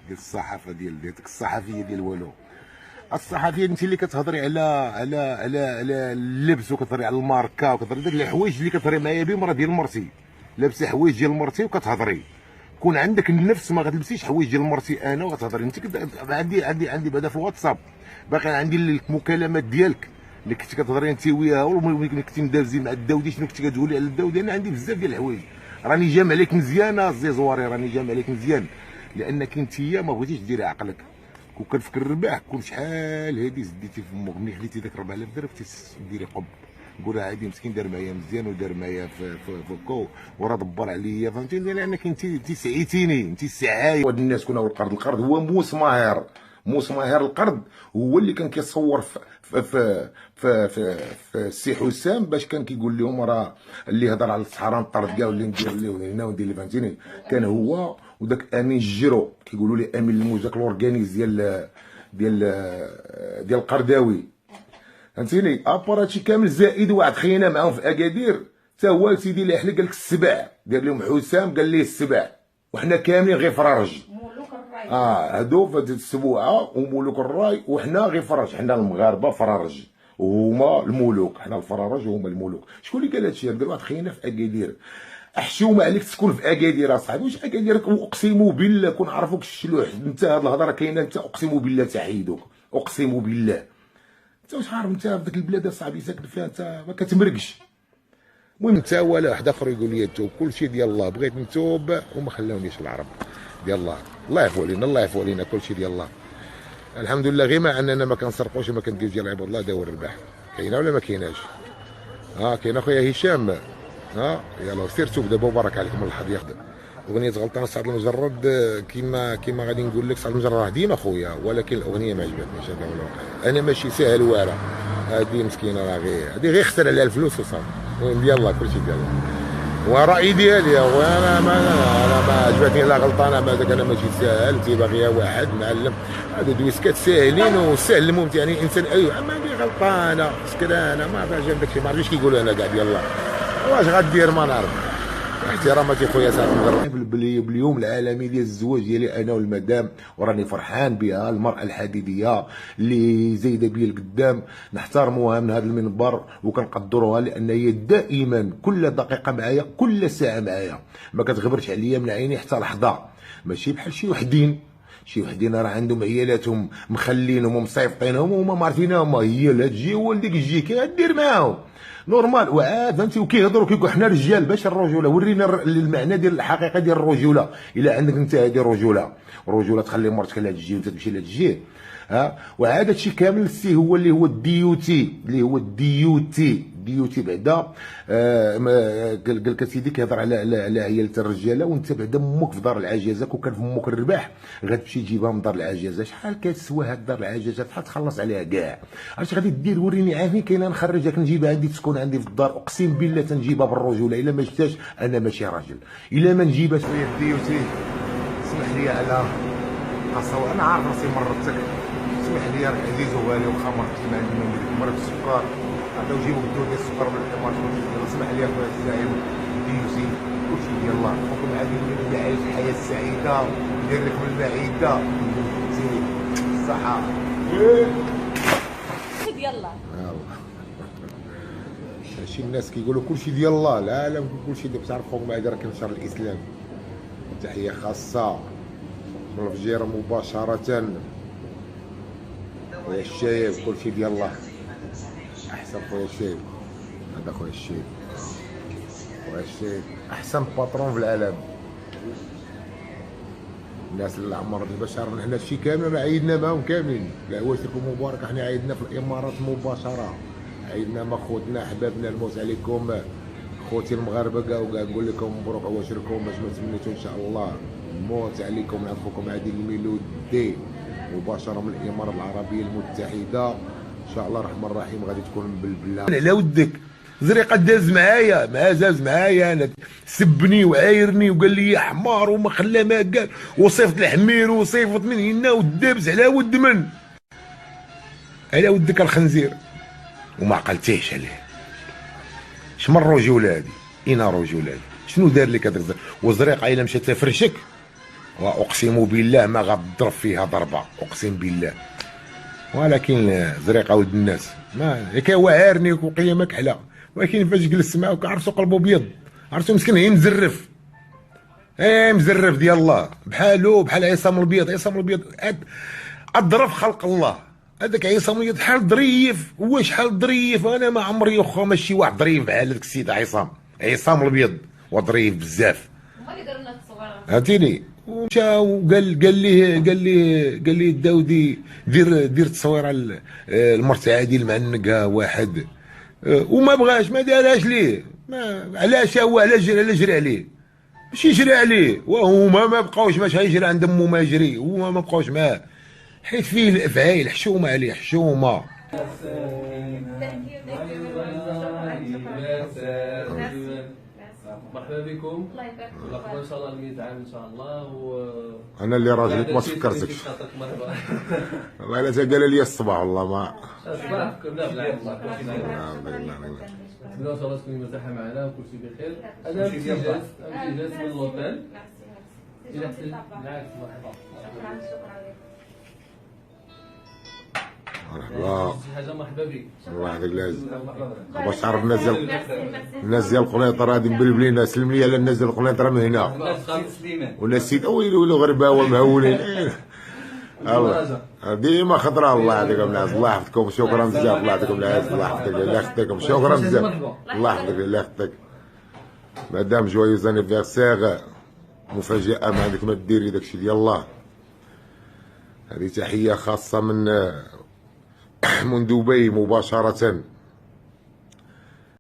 ديال الصحافه ديال ديك الصحفيه ديال والو. الصحفيه انت اللي كتهضري على اللبس، وكتهضري على الماركه، وكتهضري داك الحوايج اللي كتهضري معايا بهم راه ديال مرتي، لابسه حوايج ديال مرتي وكتهضري. كون عندك النفس ما غتلبسيش حوايج ديال مرتي انا وغتهضري انت. عندي بعدا في الواتساب باقي عندي المكالمات ديالك اللي كنتي كتهضري انت وياها، وملي كنتي مدابزين مع الداودي شنو كنتي كتقولي على الداودي. انا عندي بزاف ديال الحوايج، راني جامع عليك مزيان الزيزواري، راني جامع عليك مزيان، لانك انت ما بغيتيش ديري عقلك. كون كنفكر الرباح كون شحال هادي زديتي في امك، ملي خديتي داك 4000 درهم ديري قب، نقول عادي مسكين دار معايا مزيان ودار معايا في كو وراه دبر عليا، فهمتيني، لانك انت سعيتيني، انت السعايه. وهاد الناس كنا القرض هو موس ماهر القرض هو اللي كان كيصور في السي حسام، باش كان كيقول لهم راه اللي هضر على الصحراء نطرد كاع واللي ندير ليه هنا وندير ليه، فهمتيني. كان هو وداك امين الجرو كيقولوا لي امين الموج، داك الاورغانيز ديال القرداوي، فهمتيني. ابار هادشي كامل زائد واحد خينا معاهم في اكادير حتى هو سيدي اللي يحلق، قال لك السبع دار لهم حسام قال ليه السبع، وحنا كاملين غير فرارج. مولوك الراي هادو فهاد السبوعه ومولوك الراي، وحنا غير فرارج، حنا المغاربه فرارج وهما الملوك، حنا الفرارج وهما الملوك. شكون اللي قال هادشي؟ قال واحد خينا في اكادير. احشومه عليك تسكن في اكادير اصاحبي، واش اكادير؟ اقسم بالله كون عرفوك الشلوح انت، هاد الهضره كاينه انت، اقسم بالله تحيدوك، اقسم بالله. انت واش عارف انت في ديك البلاد اصاحبي ساكن فيها انت ما كتمرقش. المهم انت ولا واحد اخر يقول لي توب، كلشي ديال الله، بغيت نتوب وما خلاونيش العرب، ديال الله، الله يعفو علينا، الله يعفو علينا، كلشي ديال الله. الحمد لله، غير مع اننا ما كنسرقوش وما كنديروش ديال عباد الله داور الرباح. كاينه ولا ما كايناش؟ كاين اخويا هشام. يلاه سيرتو دابا بارك عليكم الحظ. اغنيه غلطانه سعد المجرد، كيما غادي نقول لك، سعد المجرد راه ديما خويا، ولكن الاغنيه ما عجبتنيش هذا هو الواقع. انا ماشي ساهل واعره، هذه مسكينه راه هذه غير خسر عليها الفلوس وصافي. المهم ديال الله، كلشي ديال الله، ورايي ديالي انا ما عجبتني لا غلطانه، بعدك انا ماشي ساهل، انت باغيه واحد معلم. هادو دويسكات ساهلين وسهل الممتع، يعني انسان ايوا ما عندي غلطانه سكرانه ما عرفتش داكشي، ما عرفتش كيقولوا انا كاع ديال الله، واش غدير ما نعرف. احتراماتي خويا سعد المجرد. باليوم العالمي ديال الزواج ديالي انا والمدام، وراني فرحان بها، المراه الحديديه اللي زايده بيا القدام، نحترموها من هذا المنبر وكنقدروها، لان هي دائما كل دقيقه معايا، كل ساعه معايا، ما كتغبرش عليا من عيني حتى لحظه. ماشي بحال شي وحدين راه عندهم عيالاتهم مخلينهم ومصيفطينهم وهما ما عارفينهم، هي لا تجي ولدك يجي كدير معاهم نورمال وعاد، فهمتي. وكيهضروا كيقولوا حنا رجال، باش الرجوله ورينا المعنى ديال الحقيقه ديال الرجوله. الا عندك انت هذه الرجوله تخلي مرتك لا تجي وانت تمشي لا تجي. وعاد هادشي كامل السي هو اللي هو الديوتي، ديوتي بعدا. قال لك سيدي كيهضر على عيالة الرجاله، وانت بعدا امك في دار العجازه، كون كان في امك الرباح غتمشي تجيبها من دار العجازه. شحال كتسوى هاد دار العجازه؟ شحال تخلص عليها كاع؟ عرفتي غادي دير؟ وريني عافين كاينه، نخرجك نجيبها عندي تسكن عندي في الدار، اقسم بالله تنجيبها بالرجوله. الا ما شفتهاش انا ماشي راجل، الا ما نجيبها شويه ديوتي. اسمح لي على قصوى، انا عارف راسي مرتك، اسمح لي راك عزيز وغالي، وخا مرتك ما عندي ما ندير مرة السكر، عطاو جيبو بدو ديال السكر بالحمار. اسمح لي اخويا الزعيم ديوتي، كلشي ديال الله، حكم عادل اللي عايش الحياه السعيده، ندير لكم المعده، فهمتيني، الصحه ديال الله. ماشي الناس كيقولوا كلشي ديال الله، لا لا كلشي ديال، تعرف خوك معايا راه كنشر الاسلام. تحيه خاصه من الفجيره مباشره، خويا الشايب، كلشي ديال الله. احسن خويا الشايب، هذا خويا الشايب، احسن باترون في العالم. الناس اللي عمر البشر حنا هادشي كامل ما عيدنا معاهم كاملين. العواشركم مبارك، حنا عيدنا في الامارات مباشره، عيدنا مع خوتنا احبابنا، الموت عليكم خوتي المغاربه كاع، وكاع نقول لكم مبروك عواشركم، باش ما تمنيتو ان شاء الله الموت عليكم. نعرفوكم عادل الميلودي مباشره من الامارات العربيه المتحده، ان شاء الله الرحمن الرحيم غادي تكون بالبلا. على ودك زريقه داز معايا انا، سبني وعايرني وقال لي يا حمار وما خلى ما قال، وصيفط الحمير وصيفط من هنا ودابز على ود من، على ودك الخنزير، وما عقلتيش عليه. شمن الرجوله هادي؟ اين رجوله هادي؟ شنو دار لك هذاك وزريقه؟ الا مشات تفرشك واقسم بالله ما غضرب فيها ضربه، اقسم بالله. ولكن زريقه ولد الناس ما هكا، هو عارني وقيمه كحله، ولكن فاش جلست معاه عرفتو قلبو ابيض، عرفتو مسكين هي مزرف، مزرف ديال الله، بحالو بحال عصام الابيض. عصام الابيض اظرف خلق الله، هذاك عصام الابيض شحال ظريف، هو شحال ظريف. انا ما عمري واخا ماشي واحد ظريف بحال هذاك السيد عصام الابيض، وظريف بزاف. هما اللي داروا لنا التصوير عرفتيني. ومشى وقال لي داودي دير تصويره المرت عادل معنقها واحد، وما بغاش، ما دارهاش ليه. ما علاش هو علاش جري عليه؟ باش يجري عليه، وهما ما بقاوش، باش غيجري عند امو ما يجري، هما ما بقاوش معاه، حيت فيه الافعال حشومه عليه، حشومه. مرحبا بكم. الله يبارك فيك. ولقب ان شاء الله 100 عام ان شاء الله. انا اللي راجلك ما تفكرتكش مرحبا. والله الا قال لي الصباح، والله ما صباحك لا بالعكس. الله. نتمنى ان شاء الله تكوني مرتاحه معنا وكل شيء بخير. انا امتياز من الوطن. بالعكس مرحبا. مرحبا. شي حاجه مرحبا بك. الله يعطيك العز. باش تعرف الناس ديال القنيطره هادي مبلبلين، سلم لي على الناس ديال القنيطره من هنا، ولا السيد ويلو غرباوه مهولين. الله ديما خضراء. الله يعطيكم العز، الله يحفظكم، شكرا بزاف، الله يعطيكم العز، الله يحفظك، الله يخطيكم، شكرا بزاف، الله يحفظك، الله يخطيك. مدام جويوز انيفرسير، مفاجأة ما عندك ما ديري داكشي ديال الله. هذه تحية خاصة من دبي مباشرة.